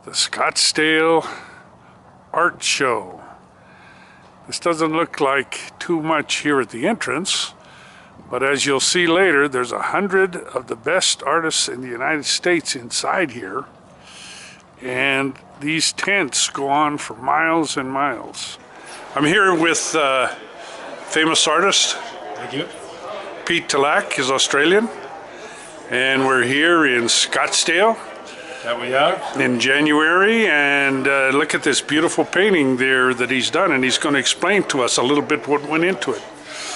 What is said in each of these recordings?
the Scottsdale Art Show. This doesn't look like too much here at the entrance, but as you'll see later, there's 100 of the best artists in the United States inside here, and these tents go on for miles and miles. I'm here with famous artist. Thank you. Tillack is Australian, and we're here in Scottsdale. That we are. In January, and look at this beautiful painting there that he's done, and he's going to explain to us a little bit what went into it.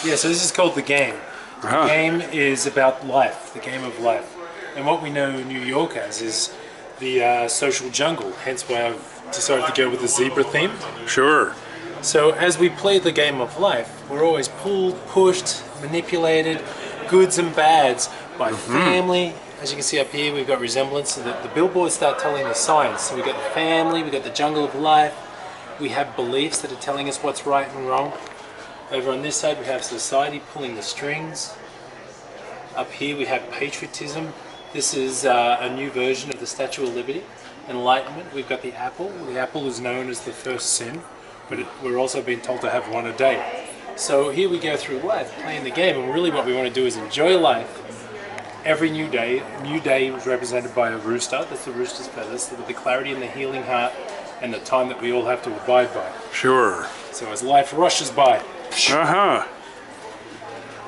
Yeah, so this is called The Game. The game is about life, the game of life. And what we know New York as is the social jungle, hence why I've decided to go with the zebra theme. Sure. So as we play the game of life, we're always pulled, pushed, manipulated, goods and bads, by family. As you can see up here, we've got resemblance. So the billboards start telling the signs. So we've got the family, we've got the jungle of life. We have beliefs that are telling us what's right and wrong. Over on this side, we have society pulling the strings. Up here, we have patriotism. This is a new version of the Statue of Liberty. Enlightenment, we've got the apple. The apple is known as the first sin, but we're also being told to have one a day. So here we go through life, playing the game, and really what we want to do is enjoy life. Every new day is represented by a rooster. That's the rooster's feathers, with the clarity and the healing heart and the time that we all have to abide by. Sure. So as life rushes by.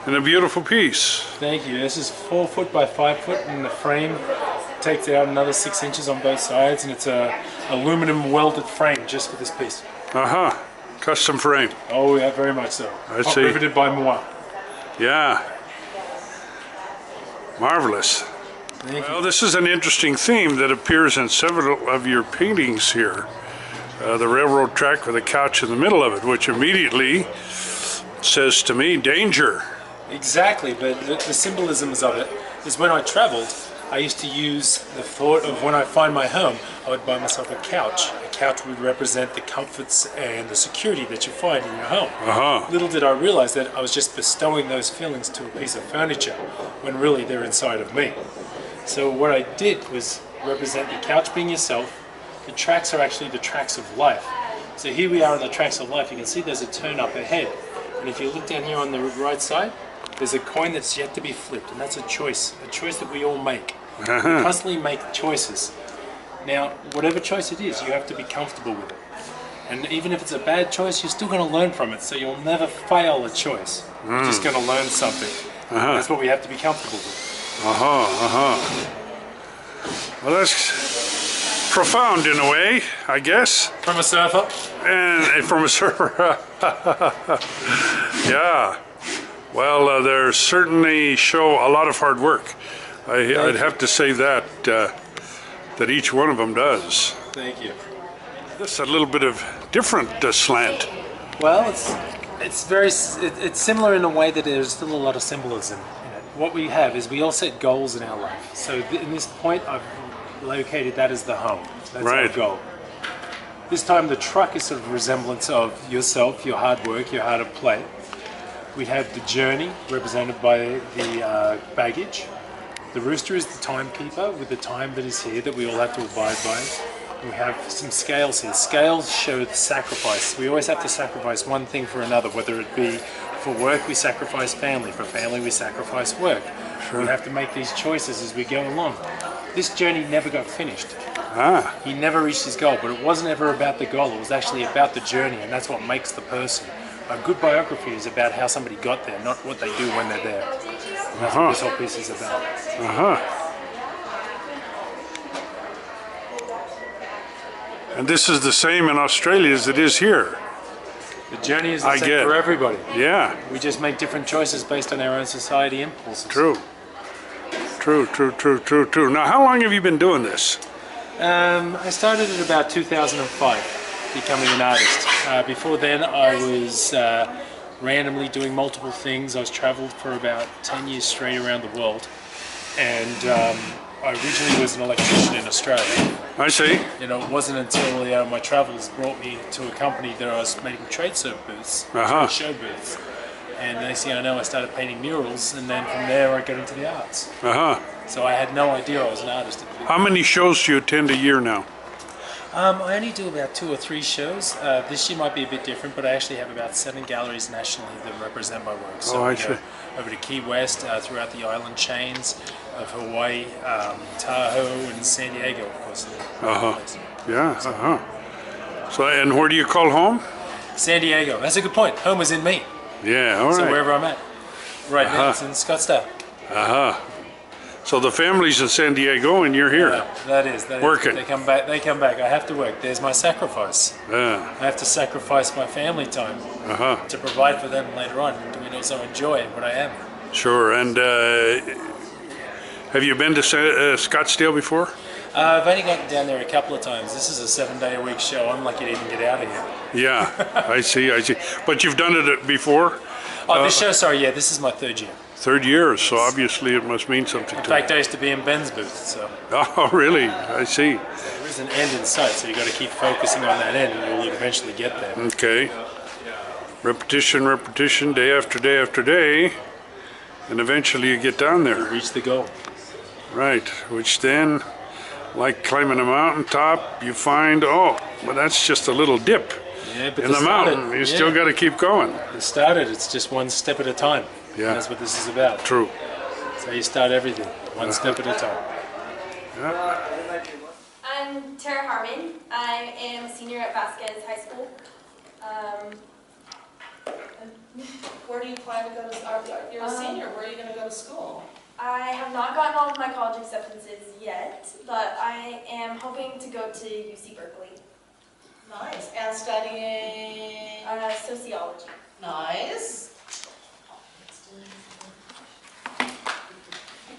And a beautiful piece. Thank you. This is 4 foot by 5 foot, and the frame takes out another 6 inches on both sides, and it's a aluminum welded frame just for this piece. Custom frame. Oh yeah, very much so. I see. Riveted by moi. Yeah. Marvelous. Well, this is an interesting theme that appears in several of your paintings here. The railroad track with a couch in the middle of it, which immediately says to me, danger. Exactly, but the symbolisms of it is when I traveled, I used to use the thought of when I find my home, I would buy myself a couch. A couch would represent the comforts and the security that you find in your home. Little did I realize that I was just bestowing those feelings to a piece of furniture when really they're inside of me. So what I did was represent the couch being yourself. The tracks are actually the tracks of life. So here we are on the tracks of life. You can see there's a turn up ahead. And if you look down here on the right side, there's a coin that's yet to be flipped, and that's a choice that we all make. We constantly make choices. Now, whatever choice it is, you have to be comfortable with it. And even if it's a bad choice, you're still going to learn from it, so you'll never fail a choice. You're just going to learn something. That's what we have to be comfortable with. Well, that's profound in a way, I guess. From a surfer? And from a surfer. Yeah. Well, they certainly show a lot of hard work. I'd have to say that that each one of them does. Thank you. This is a little bit of different slant. Well, it's similar in a way that there's still a lot of symbolism in it. What we have is we all set goals in our life. So in this point, I've located that as the home. That's our goal. This time the truck is sort of a resemblance of yourself, your hard work, your hard play. We have the journey represented by the baggage. The rooster is the timekeeper with the time that is here that we all have to abide by. We have some scales here. Scales show the sacrifice. We always have to sacrifice one thing for another, whether it be for work we sacrifice family, for family we sacrifice work. Sure. We have to make these choices as we go along. This journey never got finished. He never reached his goal, but it wasn't ever about the goal, it was actually about the journey, and that's what makes the person. A good biography is about how somebody got there, not what they do when they're there. And that's what this whole piece is about. And this is the same in Australia as it is here. The journey is the same for everybody. Yeah. We just make different choices based on our own society impulses. True. True. Now, how long have you been doing this? I started at about 2005. Becoming an artist. Before then I was randomly doing multiple things. I was traveled for about 10 years straight around the world, and I originally was an electrician in Australia. I see. You know, it wasn't until my travels brought me to a company that I was making trade show booths, show booths, and next thing I know I started painting murals, and then from there I got into the arts. So I had no idea I was an artist. How many shows do you attend a year now? I only do about 2 or 3 shows. This year might be a bit different, but I actually have about 7 galleries nationally that represent my work. So I we see. go over to Key West, throughout the island chains of Hawaii, Tahoe, and San Diego, of course. Yeah. So, and where do you call home? San Diego. That's a good point. Home is in me. Yeah. All right. So wherever I'm at. Right now, it's in Scottsdale. So the family's in San Diego, and you're here. That is. Working. They come back. I have to work. There's my sacrifice. I have to sacrifice my family time to provide for them later on, and also enjoy what I am. Sure. And have you been to Scottsdale before? I've only gotten down there a couple of times. This is a 7-day-a-week show. I'm lucky to even get out of here. Yeah, I see. But you've done it before? Oh, this show, sorry, yeah, this is my 3rd year. 3rd year, so obviously it must mean something In to fact, you. I used to be in Ben's booth, so. Oh, really? I see. There is an end in sight, so you've got to keep focusing on that end, and you'll eventually get there. Okay. Repetition, day after day after day, and eventually you get down there. Reach the goal. Right, which then, like climbing a mountaintop, you find, oh, well, that's just a little dip in the mountain. You still got to keep going. To start it, it's just one step at a time. Yeah. And that's what this is about. True. That's how you start everything, one step at a time. I'm Tara Harmon. I am a senior at Vasquez High School. Where do you plan to go to, you're a senior, where are you going to go to school? I have not gotten all of my college acceptances yet, but I am hoping to go to UC Berkeley. Nice. And studying? Sociology. Nice.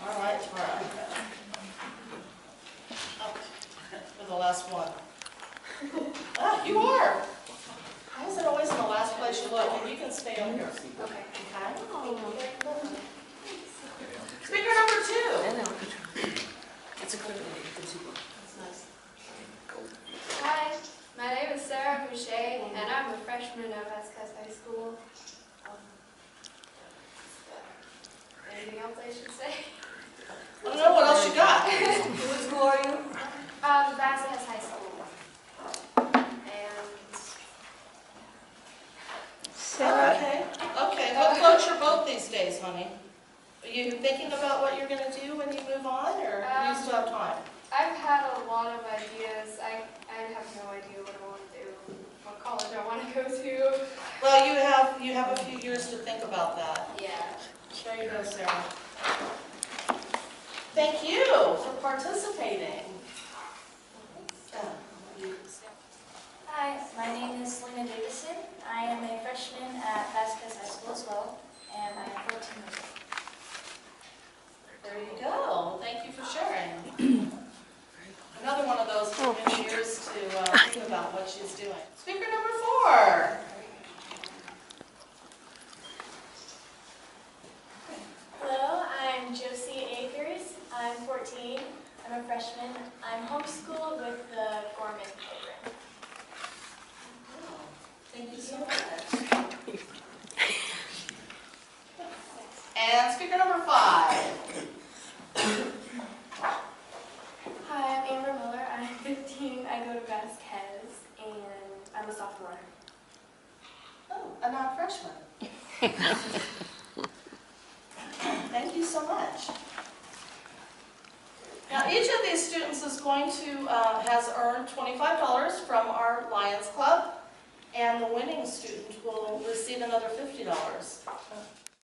All right, Tara. For the last one. You are. How is it always in the last place you look? And you can stay on here. Okay. Speaker number 2. It's a good one. That's nice. Hi, my name is Sarah Mauchet, and I'm a freshman at Vasquez High School. Anything else I should say? I don't know, what else you got? What school are you? Vasquez High School. And Okay. What floats your boat these days, honey? Are you thinking about what you're going to do when you move on, or do you still have time? I've had a lot of ideas. I have no idea what I want to do, what college I want to go to. Well, you have a few years to think about that. Yeah. There you go, Sarah. Thank you for participating. Hi, my name is Celena Davison. I am a freshman at Vasquez High School as well, and I am 14 years old. There you go. Thank you for sharing. Another one of those who have years to think about what she's doing. Speaker number 4. Hello, I'm Josie Akers. I'm 14. I'm a freshman. I'm homeschooled with the Gorman program. Thank you so much. And speaker number 5. Hi, I'm Amber Miller. I'm 15. I go to Vasquez, and I'm a sophomore. Oh, a non-freshman. Thank you so much. Now, each of these students is going to, has earned $25 from our Lions Club, and the winning student will receive another $50.